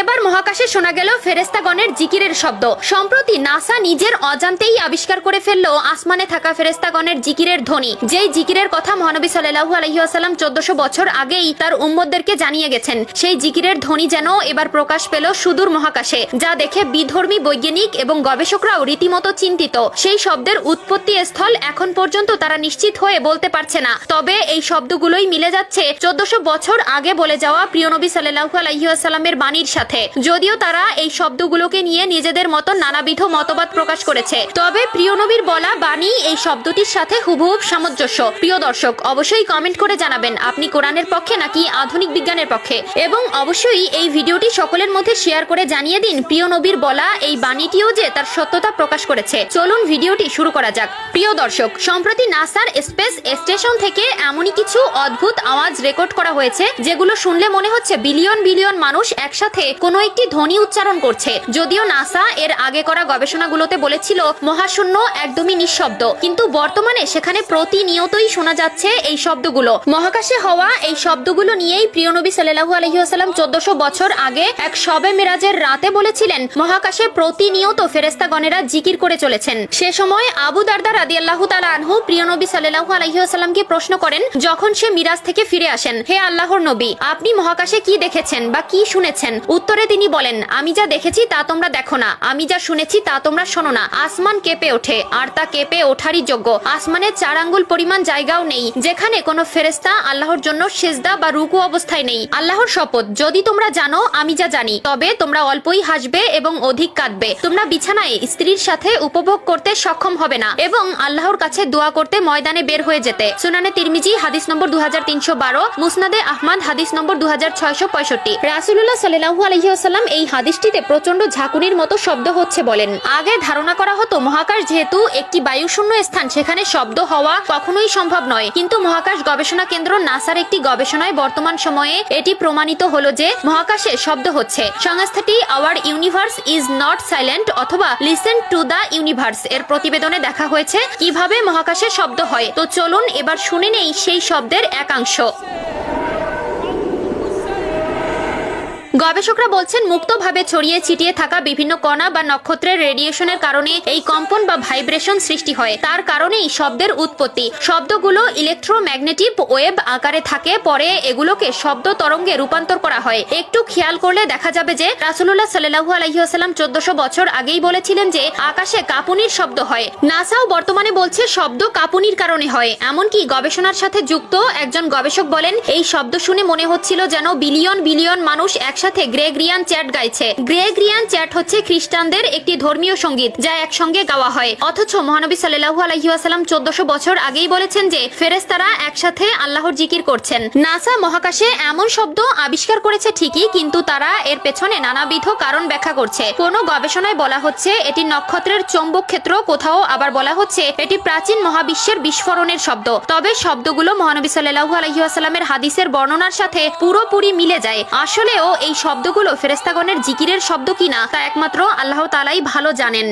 এবার মহাকাশে শোনা গেল ফেরেস্তাগণের জিকিরের শব্দ। সম্প্রতি নাসা নিজের অজান্তেই আবিষ্কার করে ফেললো আসমানে থাকা ফেরেস্তাগণের জিকিরের ধ্বনি, যেই জিকিরের কথা মহানবী সাল্লাল্লাহু আলাইহি ওয়াসাল্লাম 1400 বছর আগেই তার উম্মতদেরকে জানিয়ে গেছেন। সেই জিকিরের ধ্বনি যেন এবার প্রকাশ পেল সুদূর মহাকাশে, যা দেখে বিধর্মী বৈজ্ঞানিক এবং গবেষকরাও রীতিমতো চিন্তিত। সেই শব্দের উৎপত্তি স্থল এখন পর্যন্ত তারা নিশ্চিত হয়ে বলতে পারছে না, তবে এই শব্দগুলোই মিলে যাচ্ছে 1400 বছর আগে বলে যাওয়া প্রিয় নবী সাল্লাল্লাহু আলাইহি ওয়াসাল্লামের বাণীর সাথে। যদিও তারা এই শব্দগুলোকে নিয়ে নিজেদের মতো নানাবিধ মতবাদ প্রকাশ করেছে, তবে প্রিয় নবীর বলা বাণী এই শব্দটির সাথে হুবহুব সামঞ্জস্য। প্রিয় দর্শক, অবশ্যই কমেন্ট করে জানাবেন আপনি কোরআনের পক্ষে নাকি আধুনিক বিজ্ঞানের পক্ষে, এবং অবশ্যই এই ভিডিওটি সকলের মধ্যে শেয়ার করে জানিয়ে দিন প্রিয় নবীর বলা এই বাণীটিও যে তার সত্যতা প্রকাশ করেছে। চলুন ভিডিওটি শুরু করা যাক। প্রিয় দর্শক, সম্প্রতি নাসার স্পেস স্টেশন থেকে এমনই কিছু অদ্ভুত আওয়াজ রেকর্ড করা হয়েছে যেগুলো শুনলে মনে হচ্ছে বিলিয়ন বিলিয়ন মানুষ একসাথে কোনো একটি ধ্বনি উচ্চারণ করছে। যদিও নাসা এর আগে করা গবেষণাগুলোতে বলেছিল মহাশূন্য একদমই নিঃশব্দ, কিন্তু বর্তমানে সেখানে প্রতিনিয়তই শোনা যাচ্ছে এই শব্দগুলো। মহাকাশে হওয়া এই শব্দগুলো নিয়েই প্রিয় নবী সাল্লাল্লাহু আলাইহি ওয়াসাল্লাম 1400 বছর আগে এক শবে মিরাজের রাতে বলেছিলেন মহাকাশে প্রতিনিয়ত ফেরেশতাগণেরা জিকির করে চলেছেন। সে সময় আবু দারদা রাদিয়াল্লাহু তাআলা আনহু প্রিয় নবী সাল্লাল্লাহু আলাইহি ওয়াসাল্লামকে প্রশ্ন করেন যখন সে মিরাজ থেকে ফিরে আসেন, হে আল্লাহর নবী, আপনি মহাকাশে কি দেখেছেন বা কি শুনেছেন? উত্তরে তিনি বলেন, আমি যা দেখেছি তা তোমরা দেখো না, আমি যা শুনেছি তা তোমরা শোনো না। আসমান কেঁপে ওঠে, আর তা কেঁপে ওঠারই যোগ্য। আসমানের 4 আঙ্গুল পরিমাণ জায়গাও নেই যেখানে কোনো ফেরেশতা আল্লাহর জন্য সিজদা বা রুকু অবস্থায় নেই। আল্লাহর শপথ, যদি তোমরা জানো আমি যা জানি, তবে তোমরা অল্পই হাসবে এবং অধিক কাঁদবে। তোমরা বিছানায় স্ত্রীর সাথে উপভোগ করতে সক্ষম হবে না এবং আল্লাহর কাছে দোয়া করতে ময়দানে বের হয়ে যেতে। সুনানে তিরমিজি হাদিস নম্বর 2312, মুসনাদে আহমদ হাদিস নম্বর 2665। রাসূলুল্লাহ সাল্লাল্লাহু আলাইহি ওয়াসাল্লাম এই হাদিসটিতে প্রচন্ড ঝাঁকুনির মতো শব্দ হচ্ছে বলেন। আগে ধারণা করা হতো মহাকাশ যেহেতু একটি বায়ুশূন্য স্থান, সেখানে শব্দ হওয়া কখনোই সম্ভব নয়, কিন্তু মহাকাশ গবেষণা কেন্দ্র নাসার একটি গবেষণায় বর্তমান সময়ে এটি প্রমাণিত হলো যে মহাকাশে শব্দ হচ্ছে। সংস্থাটি hour universe is not silent অথবা লিসেন টু দ্য ইউনিভার্স এর প্রতিবেদনে দেখা হয়েছে কিভাবে মহাকাশে শব্দ হয়। তো চলুন এবার শুনে নেই সেই শব্দের একাংশ। গবেষকরা বলছেন মুক্তভাবে ছড়িয়ে ছিটিয়ে থাকা বিভিন্ন কণা বা নক্ষত্রের রেডিয়েশনের কারণে এই কম্পন বা ভাইব্রেশন সৃষ্টি হয়। তার কারণেই শব্দের উৎপত্তি। শব্দগুলো ইলেকট্রোম্যাগনেটিক ওয়েভ আকারে থাকে, পরে এগুলোকে শব্দ তরঙ্গে রূপান্তর করা হয়। একটু খেয়াল করলে দেখা যাবে যে রাসূলুল্লাহ সাল্লাল্লাহু আলাইহি ওয়াসাল্লাম 1400 বছর আগেই বলেছিলেন যে আকাশে কাঁপুনির শব্দ হয়। নাসাও বর্তমানে বলছে শব্দ কাঁপুনির কারণে হয়। এমনকি গবেষণার সাথে যুক্ত একজন গবেষক বলেন এই শব্দ শুনে মনে হচ্ছিল যেন বিলিয়ন বিলিয়ন মানুষ একসাথে গ্রেগরিয়ান চ্যাট গাইছে। গ্রেগরিয়ান চ্যাট হচ্ছে খ্রিস্টানদের একটি ধর্মীয় সঙ্গীত যা একসঙ্গে গাওয়া হয়। অথচ মহানবী সাল্লাল্লাহু আলাইহি ওয়াসাল্লাম 1400 বছর আগেই বলেছেন যে ফেরেশতারা একসাথে আল্লাহর জিকির করছেন। নাসা মহাকাশে এমন শব্দ আবিষ্কার করেছে ঠিকই, কিন্তু তারা এর পেছনে নানাবিধ কারণ ব্যাখ্যা করছে। কোনো গবেষণায় বলা হচ্ছে এটি নক্ষত্রের চৌম্বক ক্ষেত্র, কোথাও আবার বলা হচ্ছে এটি প্রাচীন মহাবিশ্বের বিস্ফোরণের শব্দ। তবে শব্দগুলো মহানবী সাল্লাল্লাহু আলাইহি ওয়াসাল্লামের হাদিসের বর্ণনার সাথে পুরোপুরি মিলে যায়। আসলেও এই শব্দগুলো ফেরেশতাগণের জিকিরের শব্দ কিনা তা একমাত্র আল্লাহ তাআলাই ভালো জানেন।